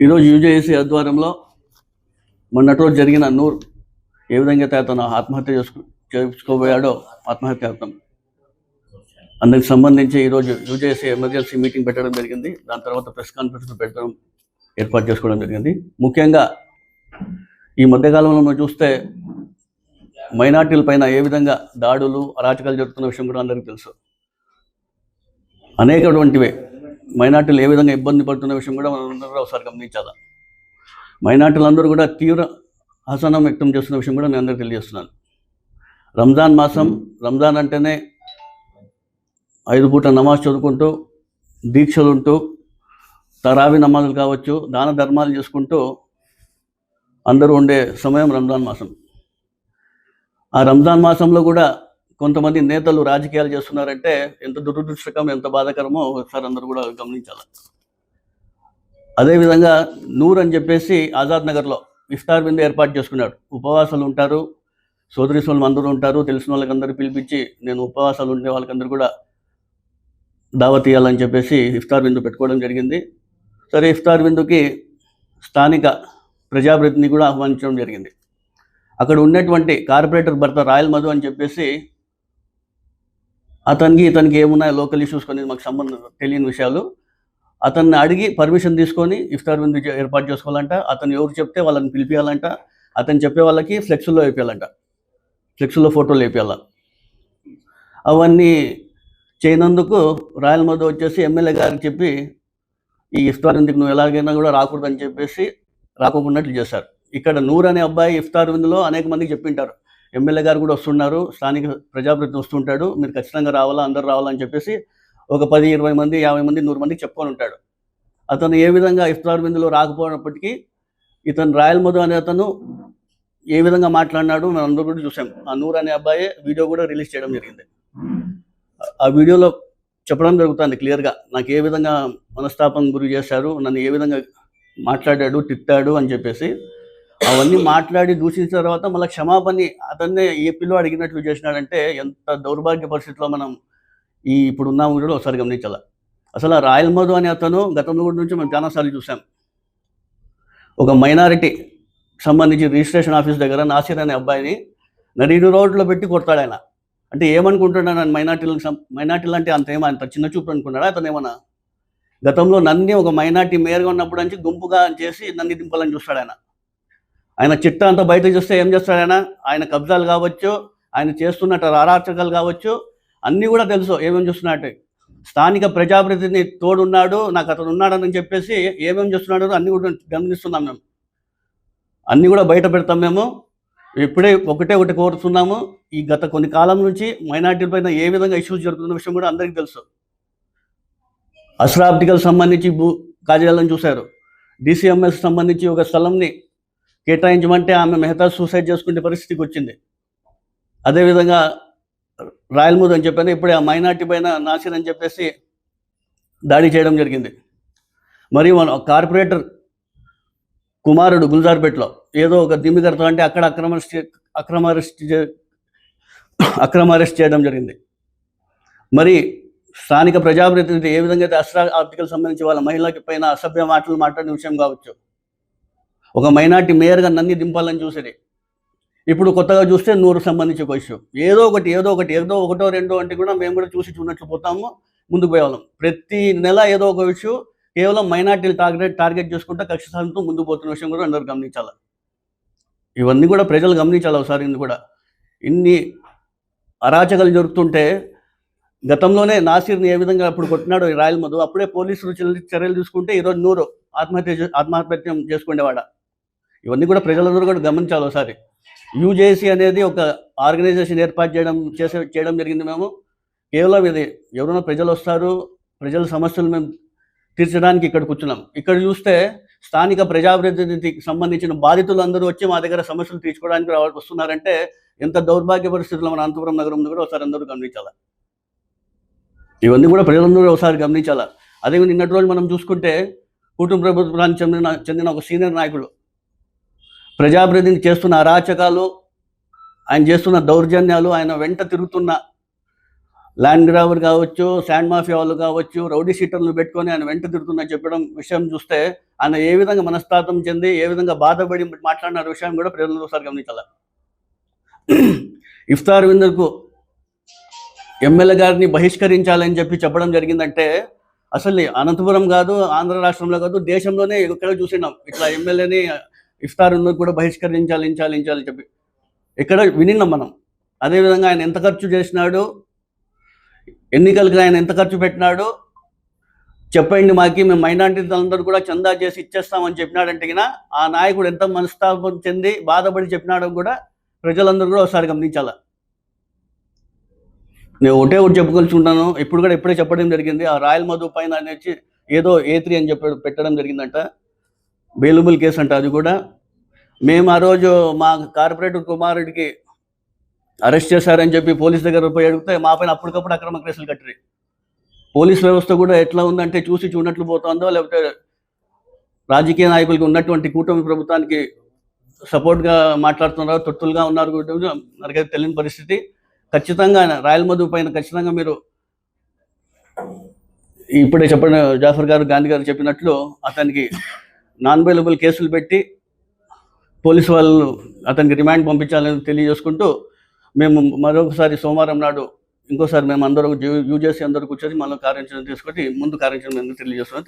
ఈరోజు యూజేఏసీ ఆధ్వర్యంలో మొన్నటి రోజు జరిగిన నూర్ ఏ విధంగా అయితే అతను ఆత్మహత్య చేసుకోబోయాడో ఆత్మహత్యార్థం అందుకు సంబంధించి ఈరోజు యూజేఏసీ ఎమర్జెన్సీ మీటింగ్ పెట్టడం జరిగింది. దాని తర్వాత ప్రెస్ కాన్ఫరెన్స్ పెట్టడం ఏర్పాటు చేసుకోవడం జరిగింది. ముఖ్యంగా ఈ మధ్యకాలంలో మనం చూస్తే మైనార్టీల పైన ఏ విధంగా దాడులు అరాచకాలు జరుగుతున్న విషయం కూడా అందరికీ తెలుసు. అనేకటువంటివే మైనార్టీలు ఏ విధంగా ఇబ్బంది పడుతున్న విషయం కూడా మనం అందరూ ఒకసారి గమనించాలి. మైనార్టీలు అందరూ కూడా తీవ్ర అసహనం వ్యక్తం చేస్తున్న విషయం కూడా నేను అందరికీ తెలియజేస్తున్నాను. రంజాన్ మాసం, రంజాన్ అంటేనే 5 పూట నమాజ్ చదువుకుంటూ దీక్షలు ఉంటూ తరావి నమాజులు కావచ్చు, దాన ధర్మాలు చేసుకుంటూ అందరూ ఉండే సమయం రంజాన్ మాసం. ఆ రంజాన్ మాసంలో కూడా కొంతమంది నేతలు రాజకీయాలు చేస్తున్నారంటే ఎంత దురదృష్టకరం, ఎంత బాధాకరమో ఒకసారి అందరూ కూడా గమనించాలి. అదేవిధంగా నూర్ అని చెప్పేసి ఆజాద్ నగర్లో ఇఫ్తార్ విందు ఏర్పాటు చేసుకున్నాడు. ఉపవాసాలు ఉంటారు, సోదరి సోదరులు అందరూ ఉంటారు. తెలిసిన వాళ్ళకందరూ పిలిపించి నేను ఉపవాసాలు ఉండే వాళ్ళకందరూ కూడా దావత్ ఇవ్వాలని చెప్పేసి ఇఫ్తార్ విందు పెట్టుకోవడం జరిగింది. సరే, ఇఫ్తార్ విందుకి స్థానిక ప్రజాప్రతినిధిని కూడా ఆహ్వానించడం జరిగింది. అక్కడ ఉన్నటువంటి కార్పొరేటర్ భర్త రాయల్ మధు అని చెప్పేసి ఇతనికి ఏమున్నాయి లోకల్ ఇష్యూస్ కొన్ని మాకు సంబంధం తెలియని విషయాలు, అతన్ని అడిగి పర్మిషన్ తీసుకొని ఇఫ్తార్ విందు ఏర్పాటు చేసుకోవాలంట. అతను ఎవరు చెప్తే వాళ్ళని పిలిపించాలంట. అతను చెప్పే వాళ్ళకి ఫ్లెక్స్లో వేపించాలంట, ఫ్లెక్స్లో ఫోటోలు వేపించాల. అవన్నీ చేయనందుకు రాయల్ మధు వచ్చేసి ఎమ్మెల్యే గారికి చెప్పి ఈ ఇఫ్తార్ విందుకు నువ్వు ఎలాగైనా కూడా రాకూడదని చెప్పేసి రాకోకున్నట్లు చేశారు. ఇక్కడ నూర్ అనే అబ్బాయి ఇఫ్తార్ విందులో అనేక మందికి చెప్పింటారు, ఎమ్మెల్యే గారు కూడా వస్తున్నారు, స్థానిక ప్రజాప్రతినిధి వస్తుంటాడు, మీరు ఖచ్చితంగా రావాలా, అందరూ రావాలని చెప్పేసి ఒక 10, 20 మంది, 50 మంది, 100 మందికి చెప్పుకొని ఉంటాడు. అతను ఏ విధంగా ఇఫ్తార్ విందులో రాకపోయినప్పటికీ ఇతను రాయల్ మధు అనే అతను ఏ విధంగా మాట్లాడినాడు మనం అందరూ కూడా చూసాం. ఆ నూర్ అనే అబ్బాయి వీడియో కూడా రిలీజ్ చేయడం జరిగింది. ఆ వీడియోలో చెప్పడం జరుగుతుంది క్లియర్గా, నాకు ఏ విధంగా మనస్తాపం గురి చేశారు, నన్ను ఏ విధంగా మాట్లాడాడు, తిట్టాడు అని చెప్పేసి అవన్నీ మాట్లాడి దూషించిన తర్వాత మళ్ళీ క్షమాపణ అతన్నే ఏపీలో అడిగినట్లు చేసినాడంటే ఎంత దౌర్భాగ్య పరిస్థితిలో మనం ఇప్పుడు ఉన్నాము కూడా ఒకసారి గమనించాలి. అసలు ఆ రాయల్ మధు అనే అతను గతంలో నుంచి మనం చాలాసార్లు చూసాం. ఒక మైనారిటీ సంబంధించి రిజిస్ట్రేషన్ ఆఫీస్ దగ్గర నాసిర్ అనే అబ్బాయిని నడి రోడ్లో పెట్టి కొడతాడు ఆయన. అంటే ఏమనుకుంటున్నాడు, మైనార్టీలు అంటే అంత చిన్న చూపు అనుకున్నాడా అతను? ఏమన్నా గతంలో నన్ను ఒక మైనార్టీ మేయర్గా ఉన్నప్పుడు నుంచి గుంపుగా చేసి నన్ను దింపాలని చూస్తాడు ఆయన. ఆయన చిట్టా అంతా బయట చూస్తే ఏం చేస్తాడు ఆయన కబ్జాలు కావచ్చు, ఆయన చేస్తున్నట్టు అరాచకాలు కావచ్చు, అన్నీ కూడా తెలుసు ఏమేమి చేస్తున్నట్టు. స్థానిక ప్రజాప్రతినిధి తోడున్నాడు, నాకు అతను ఉన్నాడని చెప్పేసి ఏమేమి చేస్తున్నాడో అన్నీ కూడా గమనిస్తున్నాం మేము, అన్నీ కూడా బయట పెడతాం మేము. ఇప్పుడే ఒకటి కోరుతున్నాము, ఈ గత కొన్ని కాలం నుంచి మైనార్టీల పైన ఏ విధంగా ఇష్యూస్ జరుగుతున్న విషయం కూడా అందరికీ తెలుసు. అస్రా ఆప్టికల్ సంబంధించి కార్యాలయం చూశారు. డిసిఎంఎస్ సంబంధించి ఒక స్థలంని కేటాయించమంటే ఆమె మెహతా సూసైడ్ చేసుకునే పరిస్థితికి వచ్చింది. అదేవిధంగా రాయల్ మధు అని చెప్పాను, ఇప్పుడే ఆ మైనార్టీ పైన నాసిర్ అని చెప్పేసి దాడి చేయడం జరిగింది. మరి మన కార్పొరేటర్ కుమారుడు గుల్జార్పేటలో ఏదో ఒక దిమ్మిగడతా అంటే అక్కడ అక్రమ అరెస్ట్ చేయడం జరిగింది. మరి స్థానిక ప్రజాప్రతినిధి ఏ విధంగా అయితే అస్రా ఆర్టికల్ సంబంధించి వాళ్ళ మహిళకి పైన అసభ్య మాటలు మాట్లాడిన విషయం కావచ్చు, ఒక మైనార్టీ మేయర్గా నన్ను దింపాలని చూసేది. ఇప్పుడు కొత్తగా చూస్తే నూరు సంబంధించి ఒక ఇష్యూ, ఏదో ఒకటో రెండో అంటే కూడా మేము కూడా చూసినట్లు పోతాము, ముందుకు పోయేవాళ్ళం. ప్రతి నెల ఏదో ఒక ఇష్యూ కేవలం మైనార్టీలు టార్గెట్ చేసుకుంటూ కక్ష సాధనతో ముందుకు పోతున్న విషయం కూడా అందరూ గమనించాలి. ఇవన్నీ కూడా ప్రజలు గమనించాలి ఒకసారి. ఇన్ని అరాచకాలు జరుగుతుంటే గతంలోనే నాసిర్ని ఏ విధంగా అప్పుడు కొట్టినాడు రాయల్ మధు, అప్పుడే పోలీసులు చర్యలు తీసుకుంటే ఈరోజు నూరు ఆత్మహత్యం చేసుకునేవాడ. ఇవన్నీ కూడా ప్రజలందరూ కూడా గమనించాలి ఒకసారి. యూజేసీ అనేది ఒక ఆర్గనైజేషన్ ఏర్పాటు చేయడం జరిగింది. మేము కేవలం ఇది ఎవరైనా ప్రజలు వస్తారు, ప్రజల సమస్యలు మేము తీర్చడానికి ఇక్కడ కూర్చున్నాం. ఇక్కడ చూస్తే స్థానిక ప్రజాప్రతినిధికి సంబంధించిన బాధితులు అందరూ వచ్చి మా దగ్గర సమస్యలు తీర్చుకోవడానికి వస్తున్నారంటే ఎంత దౌర్భాగ్య పరిస్థితుల్లో మన అనంతపురం నగరంలో కూడా ఒకసారి అందరూ గమనించాలి. ఇవన్నీ కూడా ప్రజలందరూ ఒకసారి గమనించాలి. అదే నిన్నటి రోజు మనం చూసుకుంటే కుటుంబ ప్రభుత్వానికి చెందిన ఒక సీనియర్ నాయకుడు ప్రజాప్రతినిధి చేస్తున్న అరాచకాలు, ఆయన చేస్తున్న దౌర్జన్యాలు, ఆయన వెంట తిరుగుతున్న ల్యాండ్ గ్రాబర్ కావచ్చు, శాండ్ మాఫియా వాళ్ళు కావచ్చు, రౌడీ షీటర్లు పెట్టుకొని ఆయన వెంట తిరుగుతున్నా చెప్పడం విషయం చూస్తే ఆయన ఏ విధంగా మనస్తాపం చెంది ఏ విధంగా బాధపడి మాట్లాడిన విషయం కూడా ప్రజలు ఒకసారి గమనించాల. ఇఫ్తార్ విందుకు ఎమ్మెల్యే గారిని బహిష్కరించాలని చెప్పడం జరిగిందంటే అసలు అనంతపురం కాదు, ఆంధ్ర రాష్ట్రంలో కాదు, దేశంలోనే ఎక్కడ చూసినాం ఇట్లా ఎమ్మెల్యేని ఇఫ్తార్ విందుకు కూడా బహిష్కరించాలి చెప్పి ఎక్కడ వినిన్నాం మనం. అదేవిధంగా ఆయన ఎంత ఖర్చు చేసినాడు, ఎన్నికలకి ఆయన ఎంత ఖర్చు పెట్టినాడు చెప్పండి మాకి, మేము మైనారిటీలందరూ కూడా చందా చేసి ఇచ్చేస్తామని చెప్పినాడంటే ఆ నాయకుడు ఎంత మనస్తాపం చెంది బాధపడి చెప్పినాడో కూడా ప్రజలందరూ కూడా ఒకసారి గమనించాల. నేను ఒకటి చెప్పుకొచ్చుకుంటాను, ఇప్పుడే చెప్పడం జరిగింది. ఆ రాయల్ మధు పైన అనేసి ఏదో A3 అని పెట్టడం జరిగిందంట, బెయిలబుల్ కేసు అంట. అది కూడా మేము ఆ రోజు మా కార్పొరేటర్ కుమారుడికి అరెస్ట్ చేశారని చెప్పి పోలీస్ దగ్గర పోయి అడిగితే మా పైన అప్పటికప్పుడు అక్రమ కేసులు కట్టిరి. పోలీస్ వ్యవస్థ కూడా ఎట్లా ఉందంటే చూసి చూడనట్లు పోతుందో, లేకపోతే రాజకీయ నాయకులకి ఉన్నటువంటి కూటమి ప్రభుత్వానికి సపోర్ట్గా మాట్లాడుతున్నారో, తొత్తులుగా ఉన్నారు కూడా మనకైతే తెలియని పరిస్థితి. ఖచ్చితంగా రాయల్ మధు పైన ఖచ్చితంగా మీరు ఇప్పుడే చెప్పిన జాఫర్ గారు, గాంధీ గారు చెప్పినట్లు అతనికి నాన్ బెయిలబుల్ కేసులు పెట్టి పోలీసు వాళ్ళు అతనికి రిమాండ్ పంపించాలని తెలియజేసుకుంటూ, మేము మరొకసారి సోమవారం నాడు ఇంకోసారి మేము అందరూ యూజేసి అందరూ కూర్చొని మళ్ళీ కార్యాచరణ తీసుకొని ముందు కార్యాచరణ తెలియజేస్తున్నాం.